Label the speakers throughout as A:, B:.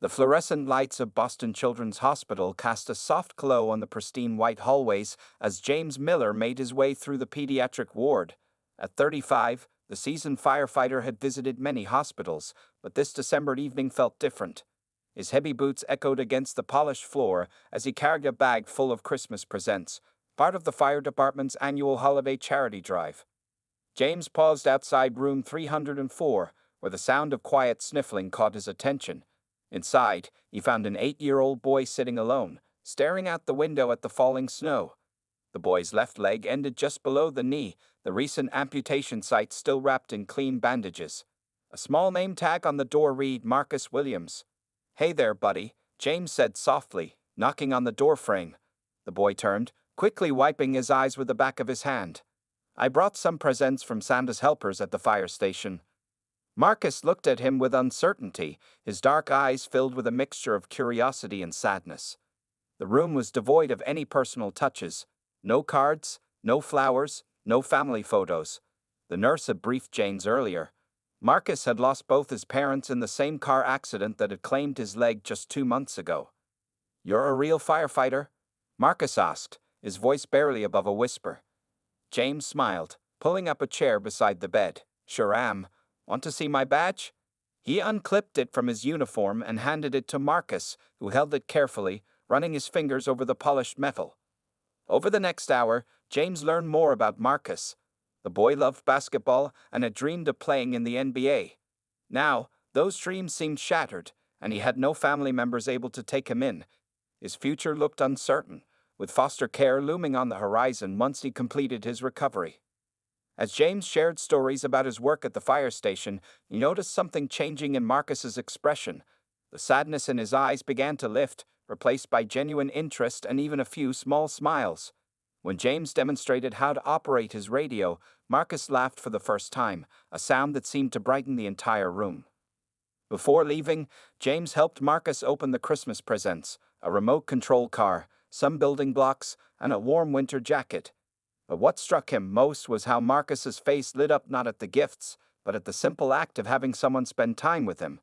A: The fluorescent lights of Boston Children's Hospital cast a soft glow on the pristine white hallways as James Miller made his way through the pediatric ward. At 35, the seasoned firefighter had visited many hospitals, but this December evening felt different. His heavy boots echoed against the polished floor as he carried a bag full of Christmas presents, part of the fire department's annual holiday charity drive. James paused outside room 304, where the sound of quiet sniffling caught his attention. Inside, he found an 8-year-old boy sitting alone, staring out the window at the falling snow. The boy's left leg ended just below the knee, the recent amputation site still wrapped in clean bandages. A small name tag on the door read Marcus Williams. "Hey there, buddy," James said softly, knocking on the doorframe. The boy turned, quickly wiping his eyes with the back of his hand. "I brought some presents from Santa's helpers at the fire station." Marcus looked at him with uncertainty, his dark eyes filled with a mixture of curiosity and sadness. The room was devoid of any personal touches. No cards, no flowers, no family photos. The nurse had briefed James earlier. Marcus had lost both his parents in the same car accident that had claimed his leg just 2 months ago. "You're a real firefighter?" Marcus asked, his voice barely above a whisper. James smiled, pulling up a chair beside the bed. "Sure am. Want to see my badge?" He unclipped it from his uniform and handed it to Marcus, who held it carefully, running his fingers over the polished metal. Over the next hour, James learned more about Marcus. The boy loved basketball and had dreamed of playing in the NBA. Now, those dreams seemed shattered, and he had no family members able to take him in. His future looked uncertain, with foster care looming on the horizon once he completed his recovery. As James shared stories about his work at the fire station, he noticed something changing in Marcus's expression. The sadness in his eyes began to lift, replaced by genuine interest and even a few small smiles. When James demonstrated how to operate his radio, Marcus laughed for the first time, a sound that seemed to brighten the entire room. Before leaving, James helped Marcus open the Christmas presents, a remote control car, some building blocks, and a warm winter jacket. But what struck him most was how Marcus's face lit up not at the gifts, but at the simple act of having someone spend time with him.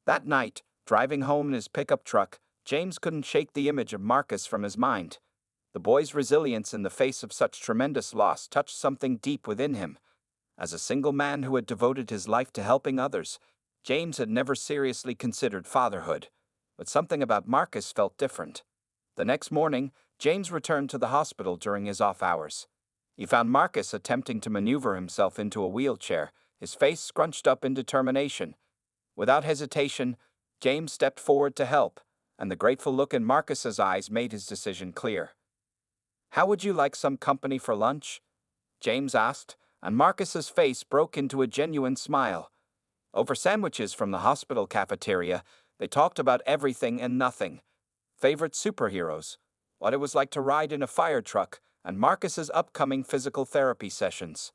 A: That night, driving home in his pickup truck, James couldn't shake the image of Marcus from his mind. The boy's resilience in the face of such tremendous loss touched something deep within him. As a single man who had devoted his life to helping others, James had never seriously considered fatherhood. But something about Marcus felt different. The next morning, James returned to the hospital during his off hours. He found Marcus attempting to maneuver himself into a wheelchair, his face scrunched up in determination. Without hesitation, James stepped forward to help, and the grateful look in Marcus's eyes made his decision clear. "How would you like some company for lunch?" James asked, and Marcus's face broke into a genuine smile. Over sandwiches from the hospital cafeteria, they talked about everything and nothing. Favorite superheroes, what it was like to ride in a fire truck, and Marcus's upcoming physical therapy sessions.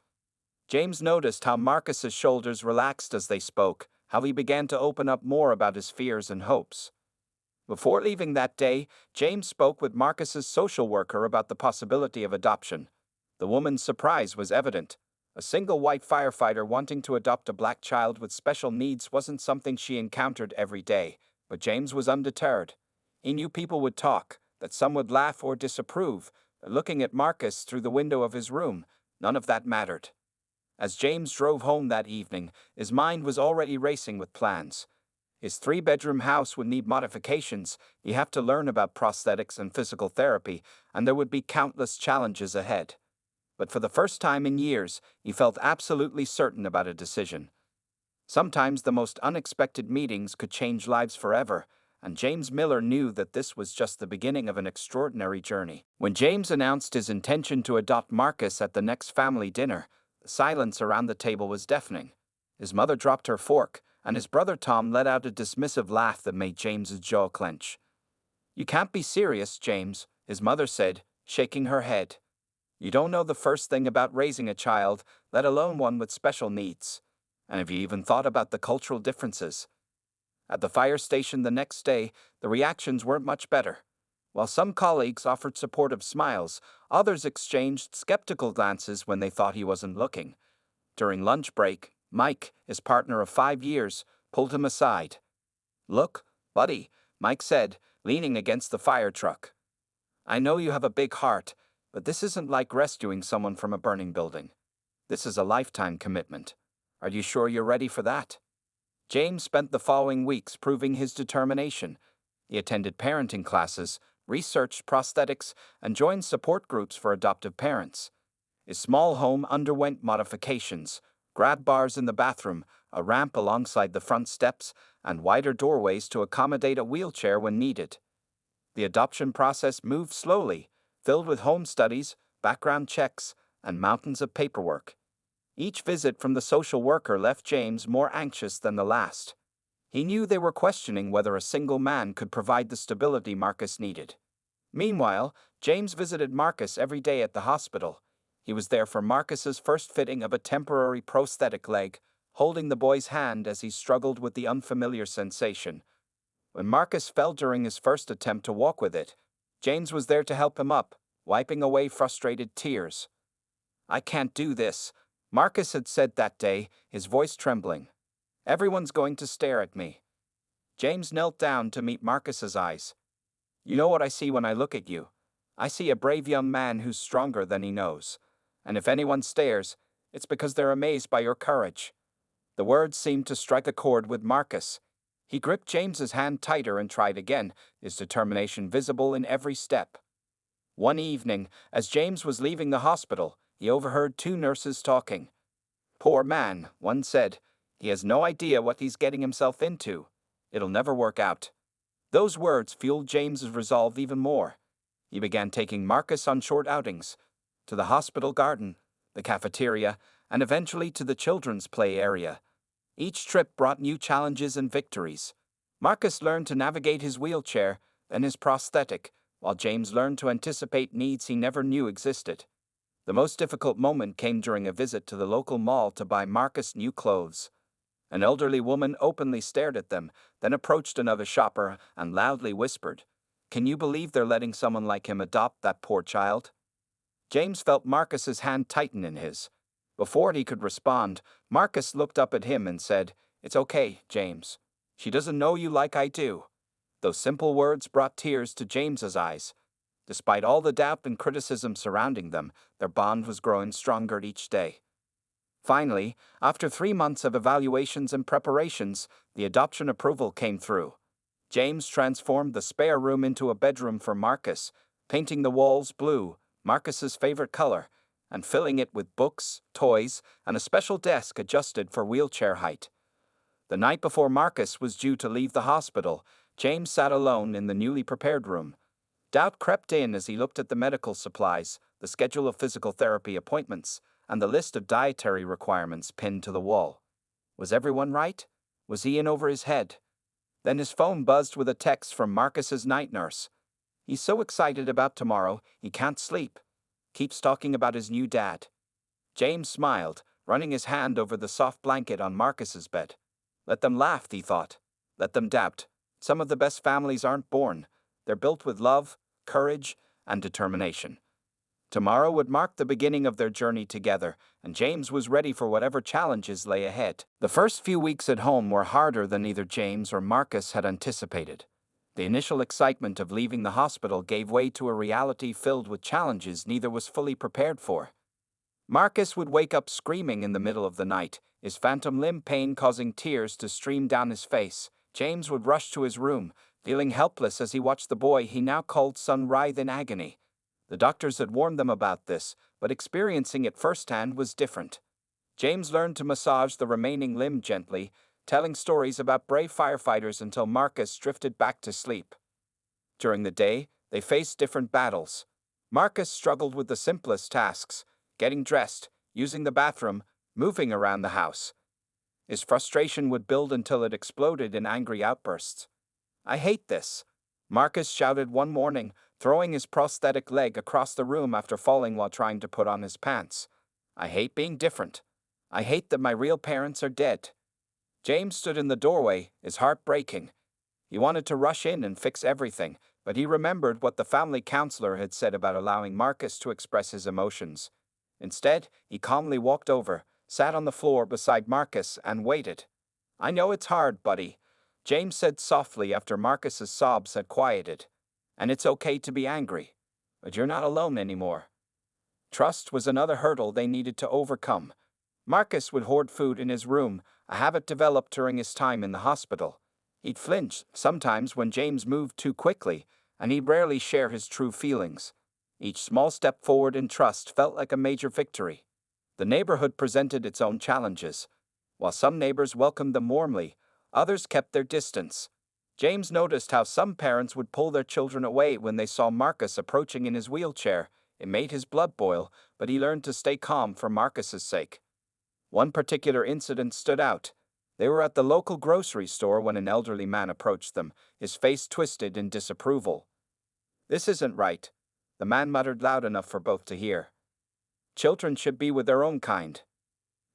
A: James noticed how Marcus's shoulders relaxed as they spoke, how he began to open up more about his fears and hopes. Before leaving that day, James spoke with Marcus's social worker about the possibility of adoption. The woman's surprise was evident. A single white firefighter wanting to adopt a black child with special needs wasn't something she encountered every day, but James was undeterred. He knew people would talk, that some would laugh or disapprove. Looking at Marcus through the window of his room, none of that mattered. As James drove home that evening, his mind was already racing with plans. His 3-bedroom house would need modifications, he'd have to learn about prosthetics and physical therapy, and there would be countless challenges ahead. But for the first time in years, he felt absolutely certain about a decision. Sometimes the most unexpected meetings could change lives forever, and James Miller knew that this was just the beginning of an extraordinary journey. When James announced his intention to adopt Marcus at the next family dinner, the silence around the table was deafening. His mother dropped her fork, and his brother Tom let out a dismissive laugh that made James's jaw clench. "You can't be serious, James," his mother said, shaking her head. "You don't know the first thing about raising a child, let alone one with special needs. And have you even thought about the cultural differences?" At the fire station the next day, the reactions weren't much better. While some colleagues offered supportive smiles, others exchanged skeptical glances when they thought he wasn't looking. During lunch break, Mike, his partner of 5 years, pulled him aside. "Look, Buddy, Mike said, leaning against the fire truck. I know you have a big heart, but this isn't like rescuing someone from a burning building. This is a lifetime commitment. Are you sure you're ready for that? James spent the following weeks proving his determination. He attended parenting classes, researched prosthetics, and joined support groups for adoptive parents. His small home underwent modifications, grab bars in the bathroom, a ramp alongside the front steps, and wider doorways to accommodate a wheelchair when needed. The adoption process moved slowly, filled with home studies, background checks, and mountains of paperwork. Each visit from the social worker left James more anxious than the last. He knew they were questioning whether a single man could provide the stability Marcus needed. Meanwhile, James visited Marcus every day at the hospital. He was there for Marcus's first fitting of a temporary prosthetic leg, holding the boy's hand as he struggled with the unfamiliar sensation. When Marcus fell during his first attempt to walk with it, James was there to help him up, wiping away frustrated tears. I can't do this, Marcus had said that day, his voice trembling. Everyone's going to stare at me. James knelt down to meet Marcus's eyes. You know what I see when I look at you? I see a brave young man who's stronger than he knows. And if anyone stares, it's because they're amazed by your courage. The words seemed to strike a chord with Marcus. He gripped James's hand tighter and tried again, his determination visible in every step. One evening, as James was leaving the hospital, he overheard two nurses talking. Poor man, one said. He has no idea what he's getting himself into. It'll never work out. Those words fueled James's resolve even more. He began taking Marcus on short outings, to the hospital garden, the cafeteria, and eventually to the children's play area. Each trip brought new challenges and victories. Marcus learned to navigate his wheelchair, then his prosthetic, while James learned to anticipate needs he never knew existed. The most difficult moment came during a visit to the local mall to buy Marcus new clothes. An elderly woman openly stared at them, then approached another shopper and loudly whispered, "Can you believe they're letting someone like him adopt that poor child?" James felt Marcus's hand tighten in his. Before he could respond, Marcus looked up at him and said, "It's okay, James. She doesn't know you like I do." Those simple words brought tears to James's eyes. Despite all the doubt and criticism surrounding them, their bond was growing stronger each day. Finally, after 3 months of evaluations and preparations, the adoption approval came through. James transformed the spare room into a bedroom for Marcus, painting the walls blue, Marcus's favorite color, and filling it with books, toys, and a special desk adjusted for wheelchair height. The night before Marcus was due to leave the hospital, James sat alone in the newly prepared room. Doubt crept in as he looked at the medical supplies, the schedule of physical therapy appointments, and the list of dietary requirements pinned to the wall. Was everyone right? Was he in over his head? Then his phone buzzed with a text from Marcus's night nurse. He's so excited about tomorrow, he can't sleep. Keeps talking about his new dad. James smiled, running his hand over the soft blanket on Marcus's bed. Let them laugh, he thought. Let them doubt. Some of the best families aren't born. They're built with love, courage, and determination. Tomorrow would mark the beginning of their journey together, and James was ready for whatever challenges lay ahead. The first few weeks at home were harder than either James or Marcus had anticipated. The initial excitement of leaving the hospital gave way to a reality filled with challenges neither was fully prepared for. Marcus would wake up screaming in the middle of the night, his phantom limb pain causing tears to stream down his face. James would rush to his room, feeling helpless as he watched the boy he now called son writhe in agony. The doctors had warned them about this, but experiencing it firsthand was different. James learned to massage the remaining limb gently, telling stories about brave firefighters until Marcus drifted back to sleep. During the day, they faced different battles. Marcus struggled with the simplest tasks, getting dressed, using the bathroom, moving around the house. His frustration would build until it exploded in angry outbursts. I hate this, Marcus shouted one morning, throwing his prosthetic leg across the room after falling while trying to put on his pants. I hate being different. I hate that my real parents are dead. James stood in the doorway, his heart breaking. He wanted to rush in and fix everything, but he remembered what the family counselor had said about allowing Marcus to express his emotions. Instead, he calmly walked over, sat on the floor beside Marcus, and waited. I know it's hard, buddy, James said softly after Marcus's sobs had quieted. And it's okay to be angry. But you're not alone anymore. Trust was another hurdle they needed to overcome. Marcus would hoard food in his room, a habit developed during his time in the hospital. He'd flinch sometimes when James moved too quickly, and he'd rarely share his true feelings. Each small step forward in trust felt like a major victory. The neighborhood presented its own challenges. While some neighbors welcomed them warmly, others kept their distance. James noticed how some parents would pull their children away when they saw Marcus approaching in his wheelchair. It made his blood boil, but he learned to stay calm for Marcus's sake. One particular incident stood out. They were at the local grocery store when an elderly man approached them, his face twisted in disapproval. "This isn't right," the man muttered loud enough for both to hear. "Children should be with their own kind."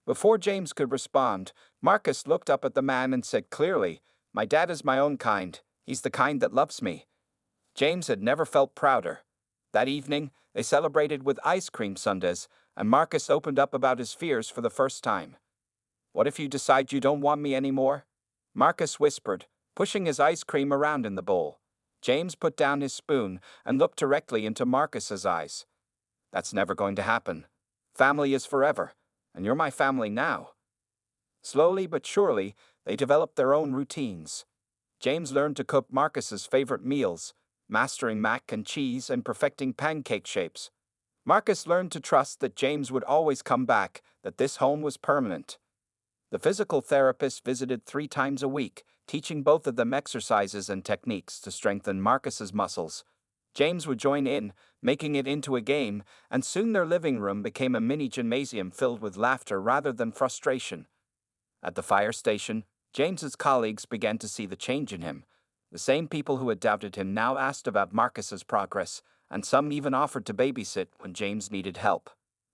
A: Before James could respond, Marcus looked up at the man and said clearly, "My dad is my own kind. He's the kind that loves me." James had never felt prouder. That evening, they celebrated with ice cream sundaes, and Marcus opened up about his fears for the first time. "What if you decide you don't want me anymore?" Marcus whispered, pushing his ice cream around in the bowl. James put down his spoon and looked directly into Marcus's eyes. "That's never going to happen. Family is forever, and you're my family now." Slowly but surely, they developed their own routines. James learned to cook Marcus's favorite meals, mastering mac and cheese and perfecting pancake shapes. Marcus learned to trust that James would always come back, that this home was permanent. The physical therapist visited 3 times a week, teaching both of them exercises and techniques to strengthen Marcus's muscles. James would join in, making it into a game, and soon their living room became a mini gymnasium filled with laughter rather than frustration. At the fire station, James's colleagues began to see the change in him. The same people who had doubted him now asked about Marcus's progress, and some even offered to babysit when James needed help.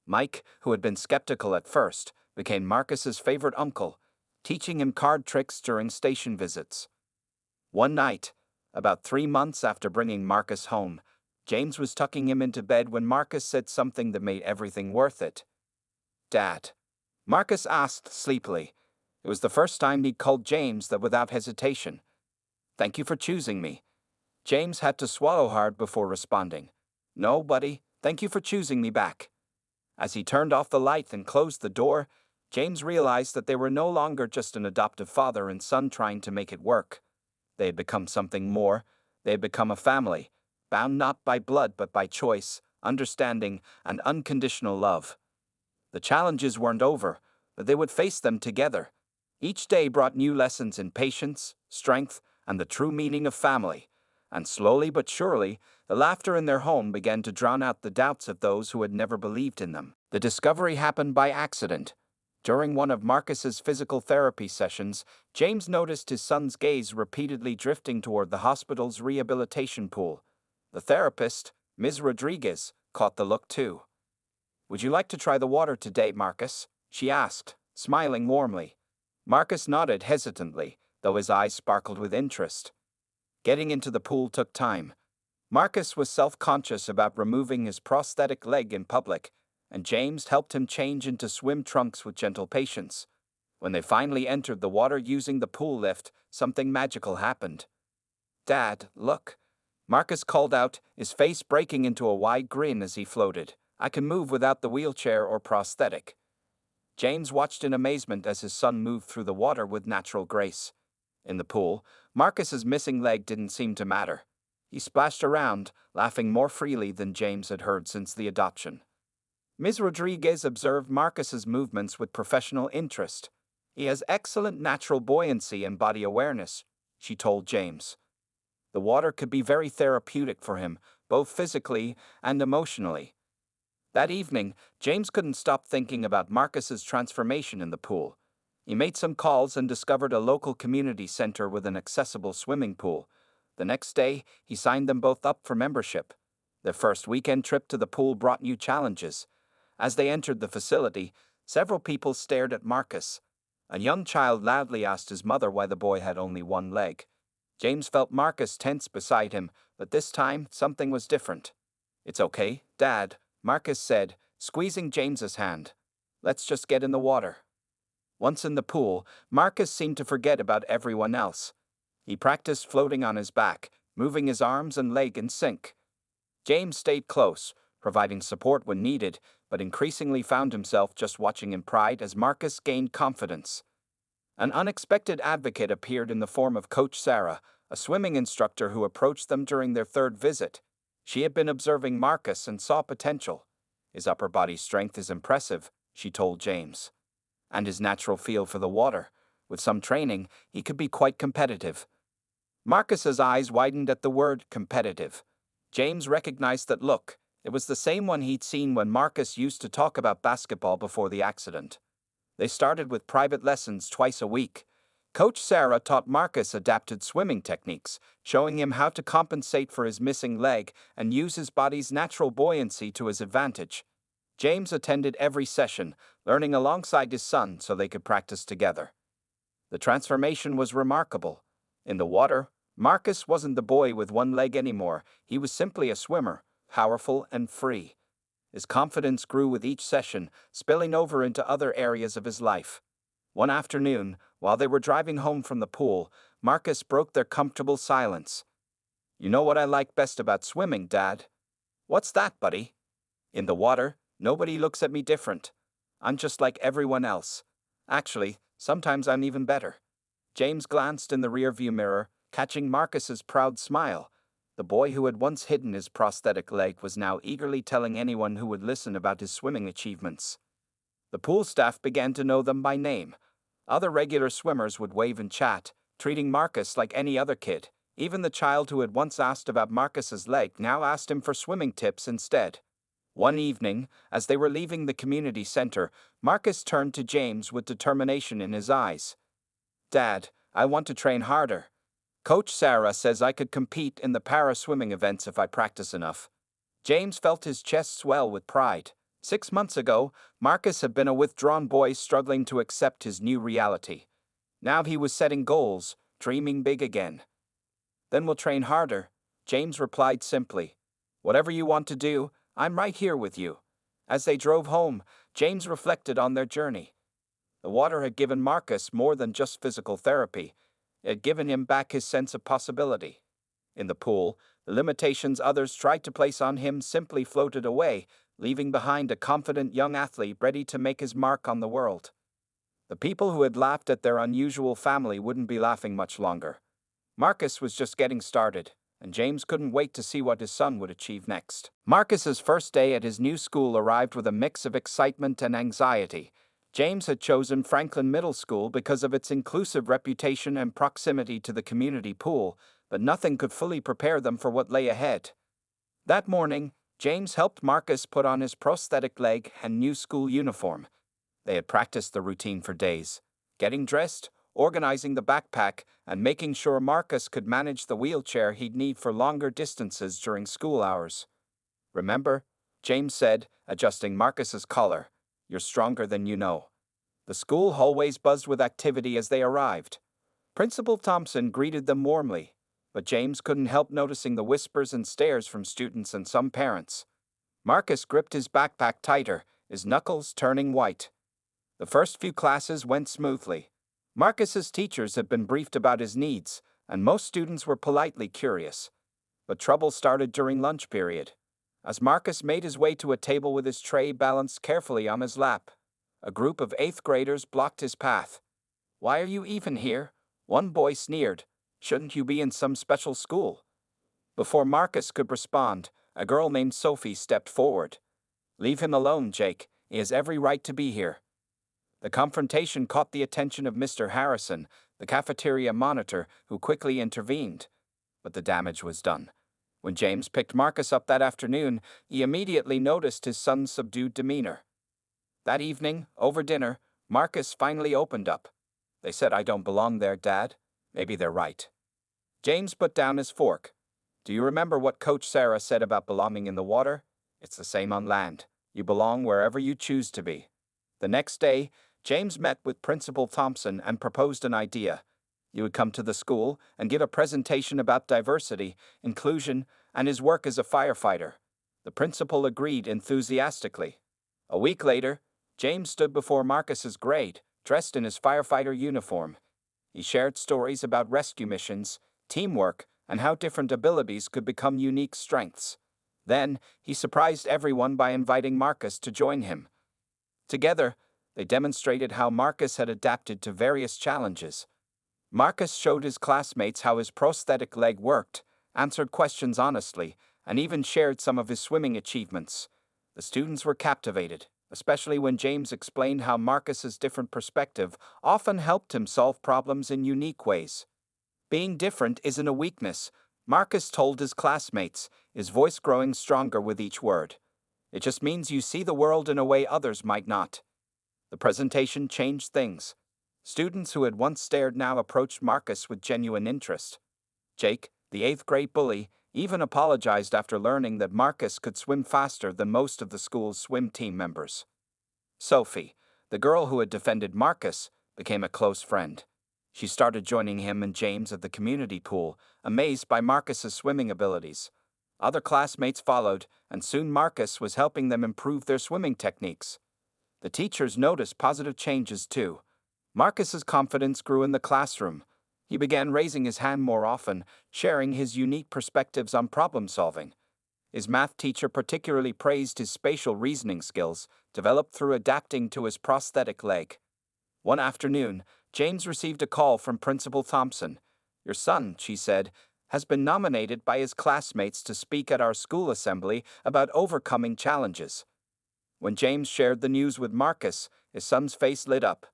A: Mike, who had been skeptical at first, became Marcus's favorite uncle, teaching him card tricks during station visits. One night, about 3 months after bringing Marcus home, James was tucking him into bed when Marcus said something that made everything worth it. "Dad?" Marcus asked sleepily. It was the first time he'd called James that without hesitation. "Thank you for choosing me." James had to swallow hard before responding. "No, buddy, thank you for choosing me back." As he turned off the light and closed the door, James realized that they were no longer just an adoptive father and son trying to make it work. They had become something more. They had become a family, bound not by blood but by choice, understanding, and unconditional love. The challenges weren't over, but they would face them together. Each day brought new lessons in patience, strength, and the true meaning of family. And slowly but surely, the laughter in their home began to drown out the doubts of those who had never believed in them. The discovery happened by accident. During one of Marcus's physical therapy sessions, James noticed his son's gaze repeatedly drifting toward the hospital's rehabilitation pool. The therapist, Ms. Rodriguez, caught the look too. "Would you like to try the water today, Marcus?" she asked, smiling warmly. Marcus nodded hesitantly, though his eyes sparkled with interest. Getting into the pool took time. Marcus was self-conscious about removing his prosthetic leg in public, and James helped him change into swim trunks with gentle patience. When they finally entered the water using the pool lift, something magical happened. "Dad, look," Marcus called out, his face breaking into a wide grin as he floated. "I can move without the wheelchair or prosthetic." James watched in amazement as his son moved through the water with natural grace. In the pool, Marcus's missing leg didn't seem to matter. He splashed around, laughing more freely than James had heard since the adoption. Ms. Rodriguez observed Marcus's movements with professional interest. "He has excellent natural buoyancy and body awareness," she told James. The water could be very therapeutic for him, both physically and emotionally. That evening, James couldn't stop thinking about Marcus's transformation in the pool. He made some calls and discovered a local community center with an accessible swimming pool. The next day, he signed them both up for membership. Their first weekend trip to the pool brought new challenges. As they entered the facility, several people stared at Marcus. A young child loudly asked his mother why the boy had only one leg. James felt Marcus tense beside him, but this time something was different. "It's okay, Dad," Marcus said, squeezing James's hand. "Let's just get in the water." Once in the pool, Marcus seemed to forget about everyone else. He practiced floating on his back, moving his arms and leg in sync. James stayed close, providing support when needed, but increasingly found himself just watching in pride as Marcus gained confidence. An unexpected advocate appeared in the form of Coach Sarah, a swimming instructor who approached them during their third visit. She had been observing Marcus and saw potential. His upper body strength is impressive, she told James. And his natural feel for the water. With some training, he could be quite competitive. Marcus's eyes widened at the word competitive. James recognized that look. It was the same one he'd seen when Marcus used to talk about basketball before the accident. They started with private lessons twice a week. Coach Sarah taught Marcus adapted swimming techniques, showing him how to compensate for his missing leg and use his body's natural buoyancy to his advantage. James attended every session, learning alongside his son so they could practice together. The transformation was remarkable. In the water, Marcus wasn't the boy with one leg anymore. He was simply a swimmer, powerful and free. His confidence grew with each session, spilling over into other areas of his life. One afternoon, while they were driving home from the pool, Marcus broke their comfortable silence. "You know what I like best about swimming, Dad?" "What's that, buddy?" "In the water, nobody looks at me different. I'm just like everyone else. Actually, sometimes I'm even better." James glanced in the rearview mirror, catching Marcus's proud smile. The boy who had once hidden his prosthetic leg was now eagerly telling anyone who would listen about his swimming achievements. The pool staff began to know them by name. Other regular swimmers would wave and chat, treating Marcus like any other kid. Even the child who had once asked about Marcus's leg now asked him for swimming tips instead. One evening, as they were leaving the community center, Marcus turned to James with determination in his eyes. "Dad, I want to train harder. Coach Sarah says I could compete in the para-swimming events if I practice enough." James felt his chest swell with pride. 6 months ago, Marcus had been a withdrawn boy struggling to accept his new reality. Now he was setting goals, dreaming big again. "Then we'll train harder," James replied simply. "Whatever you want to do, I'm right here with you." As they drove home, James reflected on their journey. The water had given Marcus more than just physical therapy. It had given him back his sense of possibility. In the pool, the limitations others tried to place on him simply floated away, leaving behind a confident young athlete ready to make his mark on the world. The people who had laughed at their unusual family wouldn't be laughing much longer. Marcus was just getting started, and James couldn't wait to see what his son would achieve next. Marcus's first day at his new school arrived with a mix of excitement and anxiety. James had chosen Franklin Middle School because of its inclusive reputation and proximity to the community pool, but nothing could fully prepare them for what lay ahead. That morning, James helped Marcus put on his prosthetic leg and new school uniform. They had practiced the routine for days, getting dressed, organizing the backpack, and making sure Marcus could manage the wheelchair he'd need for longer distances during school hours. "Remember," James said, adjusting Marcus's collar, "you're stronger than you know." The school hallways buzzed with activity as they arrived. Principal Thompson greeted them warmly, but James couldn't help noticing the whispers and stares from students and some parents. Marcus gripped his backpack tighter, his knuckles turning white. The first few classes went smoothly. Marcus's teachers had been briefed about his needs, and most students were politely curious. But trouble started during lunch period. As Marcus made his way to a table with his tray balanced carefully on his lap, a group of 8th graders blocked his path. "Why are you even here?" one boy sneered. "Shouldn't you be in some special school?" Before Marcus could respond, a girl named Sophie stepped forward. "Leave him alone, Jake. He has every right to be here." The confrontation caught the attention of Mr. Harrison, the cafeteria monitor, who quickly intervened. But the damage was done. When James picked Marcus up that afternoon, he immediately noticed his son's subdued demeanor. That evening, over dinner, Marcus finally opened up. "They said I don't belong there, Dad. Maybe they're right." James put down his fork. "Do you remember what Coach Sarah said about belonging in the water? It's the same on land. You belong wherever you choose to be." The next day, James met with Principal Thompson and proposed an idea. He would come to the school and give a presentation about diversity, inclusion, and his work as a firefighter. The principal agreed enthusiastically. A week later, James stood before Marcus's grade, dressed in his firefighter uniform. He shared stories about rescue missions, teamwork, and how different abilities could become unique strengths. Then, he surprised everyone by inviting Marcus to join him. Together, they demonstrated how Marcus had adapted to various challenges. Marcus showed his classmates how his prosthetic leg worked, answered questions honestly, and even shared some of his swimming achievements. The students were captivated, especially when James explained how Marcus's different perspective often helped him solve problems in unique ways. Being different isn't a weakness, Marcus told his classmates, his voice growing stronger with each word. It just means you see the world in a way others might not. The presentation changed things. Students who had once stared now approached Marcus with genuine interest. Jake, the eighth-grade bully, even apologized after learning that Marcus could swim faster than most of the school's swim team members. Sophie, the girl who had defended Marcus, became a close friend. She started joining him and James at the community pool, amazed by Marcus's swimming abilities. Other classmates followed, and soon Marcus was helping them improve their swimming techniques. The teachers noticed positive changes too. Marcus's confidence grew in the classroom. He began raising his hand more often, sharing his unique perspectives on problem solving. His math teacher particularly praised his spatial reasoning skills, developed through adapting to his prosthetic leg. One afternoon, James received a call from Principal Thompson. "Your son," she said, "has been nominated by his classmates to speak at our school assembly about overcoming challenges." When James shared the news with Marcus, his son's face lit up.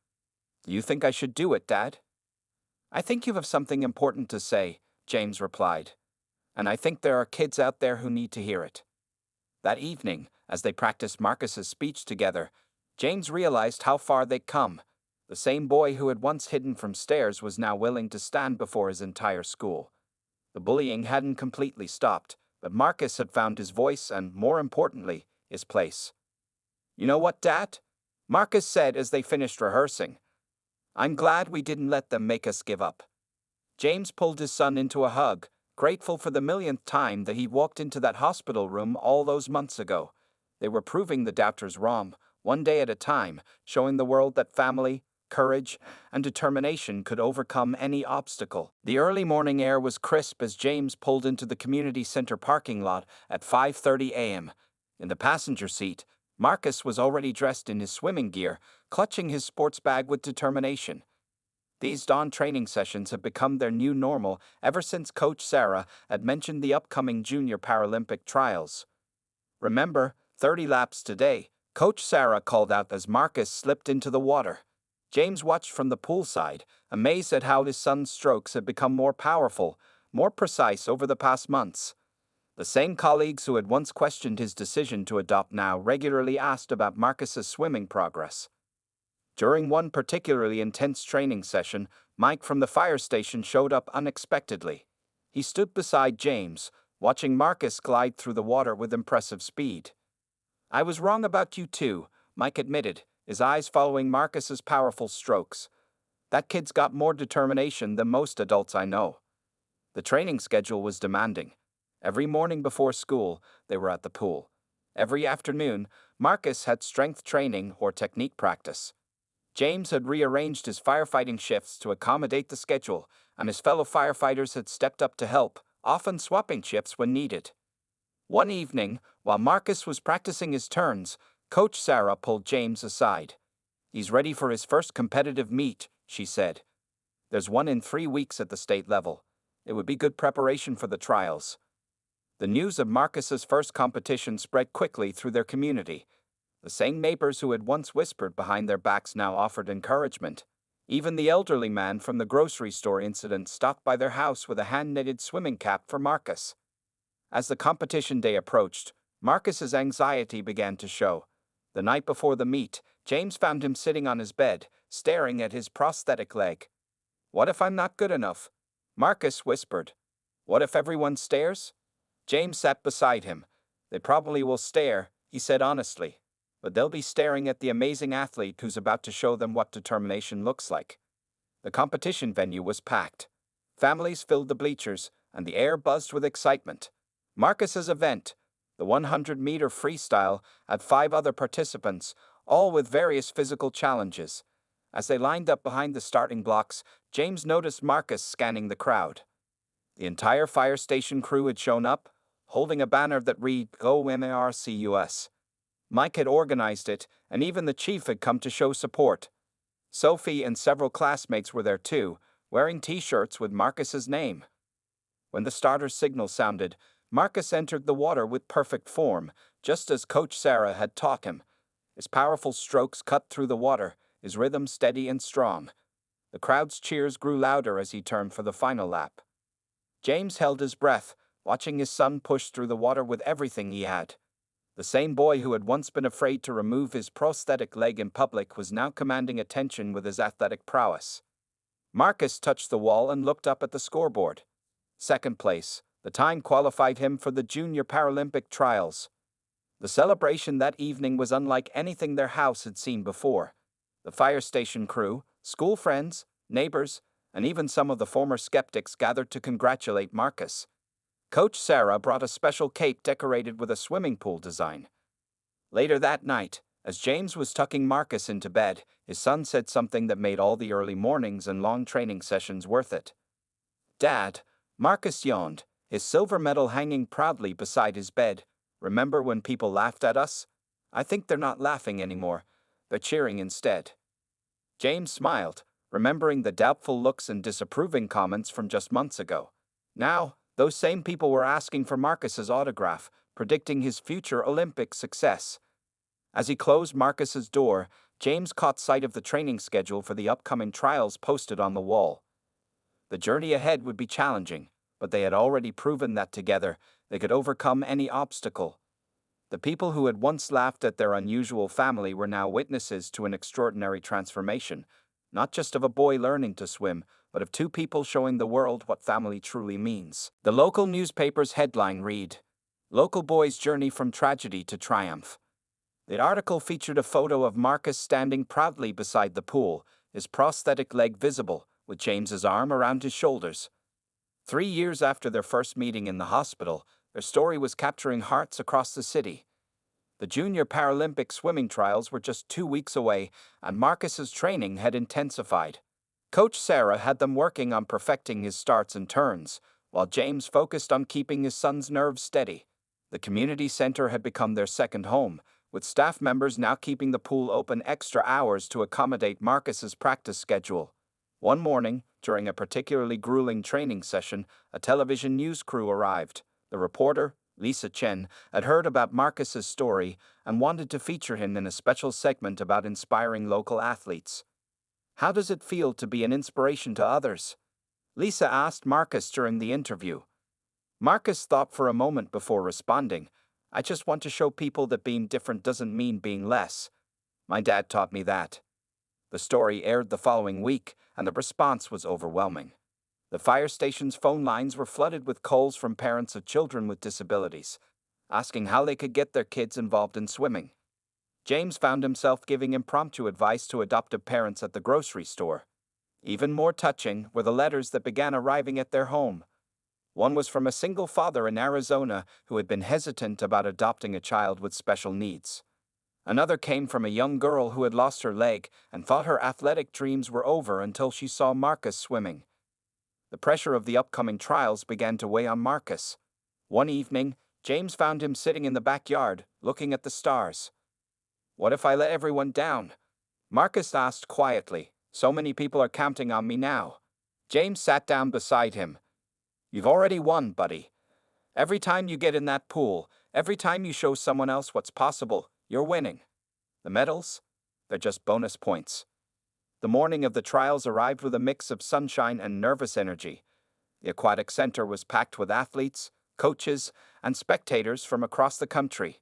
A: "Do you think I should do it, Dad?" "I think you have something important to say," James replied. "And I think there are kids out there who need to hear it." That evening, as they practiced Marcus's speech together, James realized how far they'd come. The same boy who had once hidden from stares was now willing to stand before his entire school. The bullying hadn't completely stopped, but Marcus had found his voice and, more importantly, his place. "You know what, Dad?" Marcus said as they finished rehearsing. "I'm glad we didn't let them make us give up." James pulled his son into a hug, grateful for the millionth time that he walked into that hospital room all those months ago. They were proving the doubters wrong, one day at a time, showing the world that family, courage, and determination could overcome any obstacle. The early morning air was crisp as James pulled into the community center parking lot at 5:30 a.m. In the passenger seat, Marcus was already dressed in his swimming gear, clutching his sports bag with determination. These dawn training sessions have become their new normal ever since Coach Sarah had mentioned the upcoming Junior Paralympic trials. "Remember, 30 laps today," Coach Sarah called out as Marcus slipped into the water. James watched from the poolside, amazed at how his son's strokes had become more powerful, more precise over the past months. The same colleagues who had once questioned his decision to adopt now regularly asked about Marcus's swimming progress. During one particularly intense training session, Mike from the fire station showed up unexpectedly. He stood beside James, watching Marcus glide through the water with impressive speed. "I was wrong about you too," Mike admitted, his eyes following Marcus's powerful strokes. "That kid's got more determination than most adults I know." The training schedule was demanding. Every morning before school, they were at the pool. Every afternoon, Marcus had strength training or technique practice. James had rearranged his firefighting shifts to accommodate the schedule, and his fellow firefighters had stepped up to help, often swapping shifts when needed. One evening, while Marcus was practicing his turns, Coach Sarah pulled James aside. "He's ready for his first competitive meet," she said. "There's one in 3 weeks at the state level. It would be good preparation for the trials." The news of Marcus's first competition spread quickly through their community. The same neighbors who had once whispered behind their backs now offered encouragement. Even the elderly man from the grocery store incident stopped by their house with a hand-knitted swimming cap for Marcus. As the competition day approached, Marcus's anxiety began to show. The night before the meet, James found him sitting on his bed, staring at his prosthetic leg. "What if I'm not good enough?" Marcus whispered. "What if everyone stares?" James sat beside him. "They probably will stare," he said honestly. "But they'll be staring at the amazing athlete who's about to show them what determination looks like." The competition venue was packed. Families filled the bleachers, and the air buzzed with excitement. Marcus's event, the 100-meter freestyle, had 5 other participants, all with various physical challenges. As they lined up behind the starting blocks, James noticed Marcus scanning the crowd. The entire fire station crew had shown up, holding a banner that read, "Go MARCUS." Mike had organized it, and even the chief had come to show support. Sophie and several classmates were there too, wearing t-shirts with Marcus's name. When the starter's signal sounded, Marcus entered the water with perfect form, just as Coach Sarah had taught him. His powerful strokes cut through the water, his rhythm steady and strong. The crowd's cheers grew louder as he turned for the final lap. James held his breath, watching his son push through the water with everything he had. The same boy who had once been afraid to remove his prosthetic leg in public was now commanding attention with his athletic prowess. Marcus touched the wall and looked up at the scoreboard. Second place, the time qualified him for the Junior Paralympic trials. The celebration that evening was unlike anything their house had seen before. The fire station crew, school friends, neighbors, and even some of the former skeptics gathered to congratulate Marcus. Coach Sarah brought a special cape decorated with a swimming pool design. Later that night, as James was tucking Marcus into bed, his son said something that made all the early mornings and long training sessions worth it. "Dad," Marcus yawned, his silver medal hanging proudly beside his bed. "Remember when people laughed at us? I think they're not laughing anymore. They're cheering instead." James smiled, remembering the doubtful looks and disapproving comments from just months ago. Now, those same people were asking for Marcus's autograph, predicting his future Olympic success. As he closed Marcus's door, James caught sight of the training schedule for the upcoming trials posted on the wall. The journey ahead would be challenging, but they had already proven that together they could overcome any obstacle. The people who had once laughed at their unusual family were now witnesses to an extraordinary transformation, not just of a boy learning to swim, but of two people showing the world what family truly means. The local newspaper's headline read, "Local Boy's Journey from Tragedy to Triumph." The article featured a photo of Marcus standing proudly beside the pool, his prosthetic leg visible, with James's arm around his shoulders. 3 years after their first meeting in the hospital, their story was capturing hearts across the city. The Junior Paralympic swimming trials were just 2 weeks away, and Marcus's training had intensified. Coach Sarah had them working on perfecting his starts and turns, while James focused on keeping his son's nerves steady. The community center had become their second home, with staff members now keeping the pool open extra hours to accommodate Marcus's practice schedule. One morning, during a particularly grueling training session, a television news crew arrived. The reporter, Lisa Chen, had heard about Marcus's story and wanted to feature him in a special segment about inspiring local athletes. "How does it feel to be an inspiration to others?" Lisa asked Marcus during the interview. Marcus thought for a moment before responding. "I just want to show people that being different doesn't mean being less. My dad taught me that." The story aired the following week, and the response was overwhelming. The fire station's phone lines were flooded with calls from parents of children with disabilities, asking how they could get their kids involved in swimming. James found himself giving impromptu advice to adoptive parents at the grocery store. Even more touching were the letters that began arriving at their home. One was from a single father in Arizona who had been hesitant about adopting a child with special needs. Another came from a young girl who had lost her leg and thought her athletic dreams were over until she saw Marcus swimming. The pressure of the upcoming trials began to weigh on Marcus. One evening, James found him sitting in the backyard, looking at the stars. "What if I let everyone down?" Marcus asked quietly. "So many people are counting on me now." James sat down beside him. "You've already won, buddy. Every time you get in that pool, every time you show someone else what's possible, you're winning. The medals? They're just bonus points." The morning of the trials arrived with a mix of sunshine and nervous energy. The aquatic center was packed with athletes, coaches, and spectators from across the country.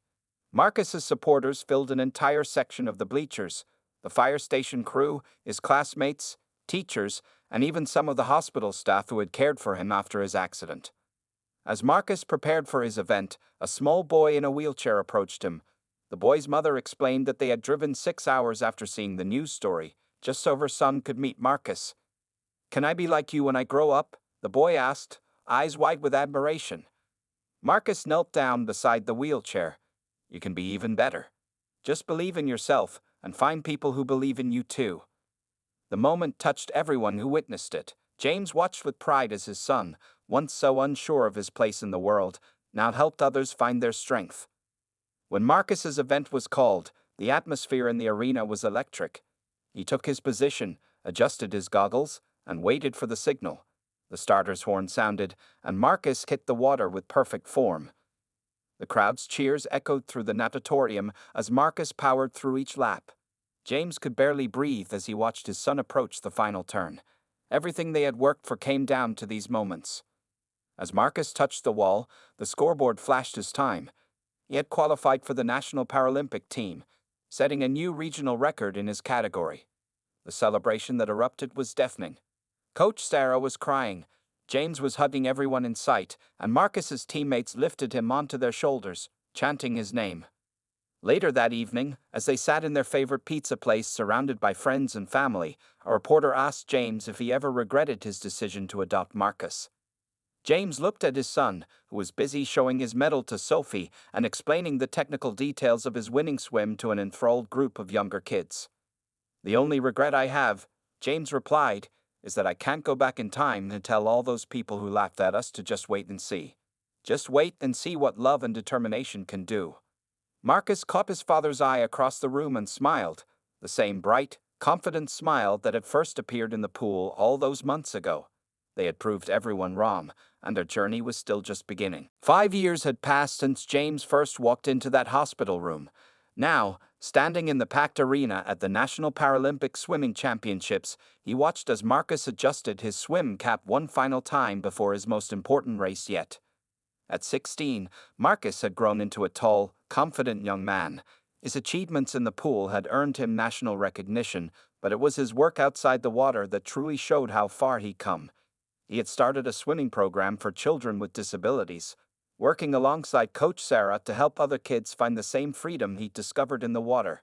A: Marcus's supporters filled an entire section of the bleachers. The fire station crew, his classmates, teachers, and even some of the hospital staff who had cared for him after his accident. As Marcus prepared for his event, a small boy in a wheelchair approached him. The boy's mother explained that they had driven 6 hours after seeing the news story, just so her son could meet Marcus. "Can I be like you when I grow up?" the boy asked, eyes wide with admiration. Marcus knelt down beside the wheelchair. "You can be even better. Just believe in yourself and find people who believe in you too." The moment touched everyone who witnessed it. James watched with pride as his son, once so unsure of his place in the world, now helped others find their strength. When Marcus's event was called, the atmosphere in the arena was electric. He took his position, adjusted his goggles, and waited for the signal. The starter's horn sounded, and Marcus hit the water with perfect form. The crowd's cheers echoed through the natatorium as Marcus powered through each lap. James could barely breathe as he watched his son approach the final turn. Everything they had worked for came down to these moments. As Marcus touched the wall, the scoreboard flashed his time. He had qualified for the National Paralympic team, setting a new regional record in his category. The celebration that erupted was deafening. Coach Sarah was crying. James was hugging everyone in sight, and Marcus's teammates lifted him onto their shoulders, chanting his name. Later that evening, as they sat in their favorite pizza place surrounded by friends and family, a reporter asked James if he ever regretted his decision to adopt Marcus. James looked at his son, who was busy showing his medal to Sophie and explaining the technical details of his winning swim to an enthralled group of younger kids. "The only regret I have," James replied, "is that I can't go back in time and tell all those people who laughed at us to just wait and see. Just wait and see what love and determination can do." Marcus caught his father's eye across the room and smiled, the same bright, confident smile that had first appeared in the pool all those months ago. They had proved everyone wrong, and their journey was still just beginning. 5 years had passed since James first walked into that hospital room. Now, standing in the packed arena at the National Paralympic Swimming Championships, he watched as Marcus adjusted his swim cap one final time before his most important race yet. At 16, Marcus had grown into a tall, confident young man. His achievements in the pool had earned him national recognition, but it was his work outside the water that truly showed how far he'd come. He had started a swimming program for children with disabilities, working alongside Coach Sarah to help other kids find the same freedom he'd discovered in the water.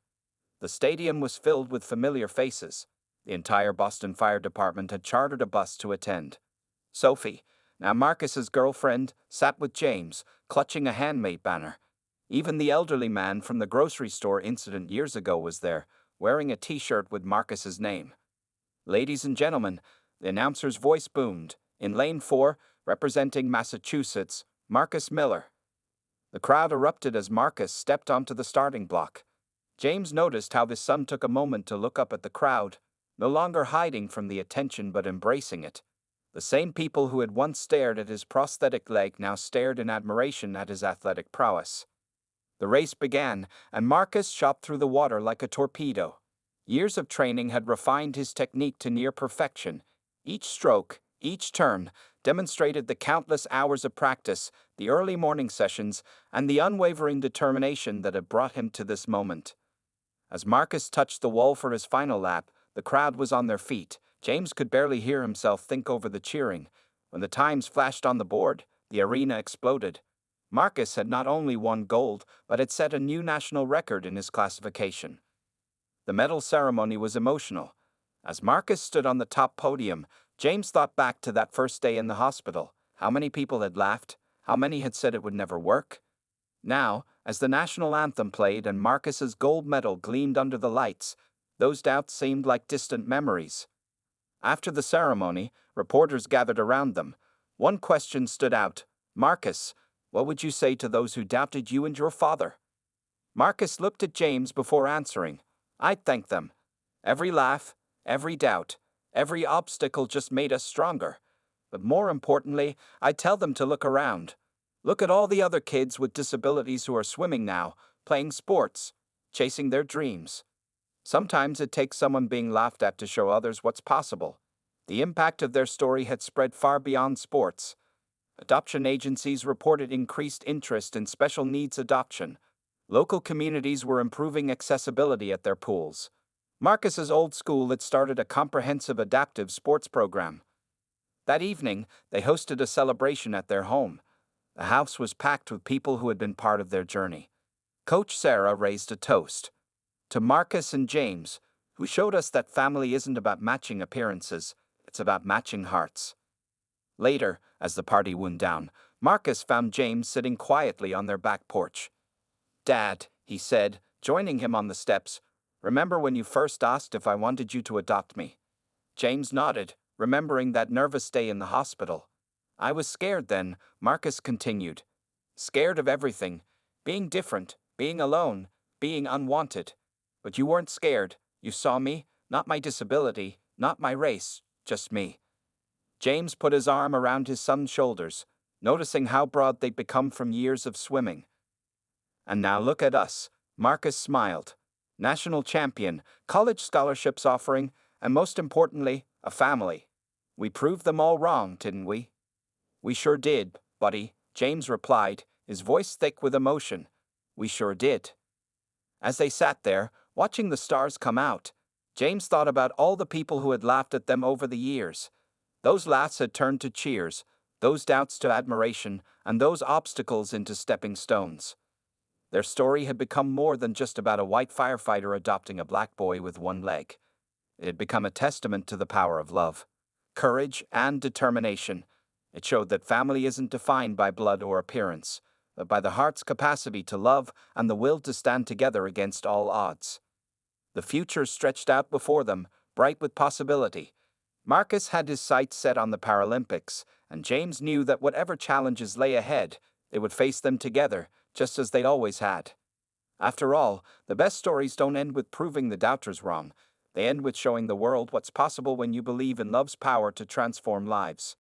A: The stadium was filled with familiar faces. The entire Boston Fire Department had chartered a bus to attend. Sophie, now Marcus's girlfriend, sat with James, clutching a handmade banner. Even the elderly man from the grocery store incident years ago was there, wearing a t-shirt with Marcus's name. "Ladies and gentlemen," the announcer's voice boomed, in lane 4, representing Massachusetts, Marcus Miller. The crowd erupted as Marcus stepped onto the starting block. James noticed how his son took a moment to look up at the crowd, no longer hiding from the attention but embracing it. The same people who had once stared at his prosthetic leg now stared in admiration at his athletic prowess. The race began, and Marcus shot through the water like a torpedo. Years of training had refined his technique to near perfection. Each stroke, each turn, demonstrated the countless hours of practice, the early morning sessions, and the unwavering determination that had brought him to this moment. As Marcus touched the wall for his final lap, the crowd was on their feet. James could barely hear himself think over the cheering. When the times flashed on the board, the arena exploded. Marcus had not only won gold, but had set a new national record in his classification. The medal ceremony was emotional. As Marcus stood on the top podium, James thought back to that first day in the hospital. How many people had laughed? How many had said it would never work? Now, as the national anthem played and Marcus's gold medal gleamed under the lights, those doubts seemed like distant memories. After the ceremony, reporters gathered around them. One question stood out. "Marcus, what would you say to those who doubted you and your father?" Marcus looked at James before answering. "I'd thank them. Every laugh, every doubt, every obstacle just made us stronger. But more importantly, I'd tell them to look around. Look at all the other kids with disabilities who are swimming now, playing sports, chasing their dreams. Sometimes it takes someone being laughed at to show others what's possible." The impact of their story had spread far beyond sports. Adoption agencies reported increased interest in special needs adoption. Local communities were improving accessibility at their pools. Marcus's old school had started a comprehensive adaptive sports program. That evening, they hosted a celebration at their home. The house was packed with people who had been part of their journey. Coach Sarah raised a toast to Marcus and James, who showed us that family isn't about matching appearances, it's about matching hearts. Later, as the party wound down, Marcus found James sitting quietly on their back porch. "Dad," he said, joining him on the steps, "remember when you first asked if I wanted you to adopt me? James nodded, remembering that nervous day in the hospital. I was scared then, Marcus continued. Scared of everything. Being different, being alone, being unwanted. But you weren't scared. You saw me, not my disability, not my race, just me. James put his arm around his son's shoulders, noticing how broad they'd become from years of swimming. And now look at us, Marcus smiled. National champion, college scholarships offering, and most importantly, a family. We proved them all wrong, didn't we? We sure did, buddy, James replied, his voice thick with emotion. We sure did. As they sat there, watching the stars come out, James thought about all the people who had laughed at them over the years. Those laughs had turned to cheers, those doubts to admiration, and those obstacles into stepping stones. Their story had become more than just about a white firefighter adopting a black boy with one leg. It had become a testament to the power of love, courage, and determination. It showed that family isn't defined by blood or appearance, but by the heart's capacity to love and the will to stand together against all odds. The future stretched out before them, bright with possibility. Marcus had his sights set on the Paralympics, and James knew that whatever challenges lay ahead, they would face them together, just as they always had. After all, the best stories don't end with proving the doubters wrong. They end with showing the world what's possible when you believe in love's power to transform lives.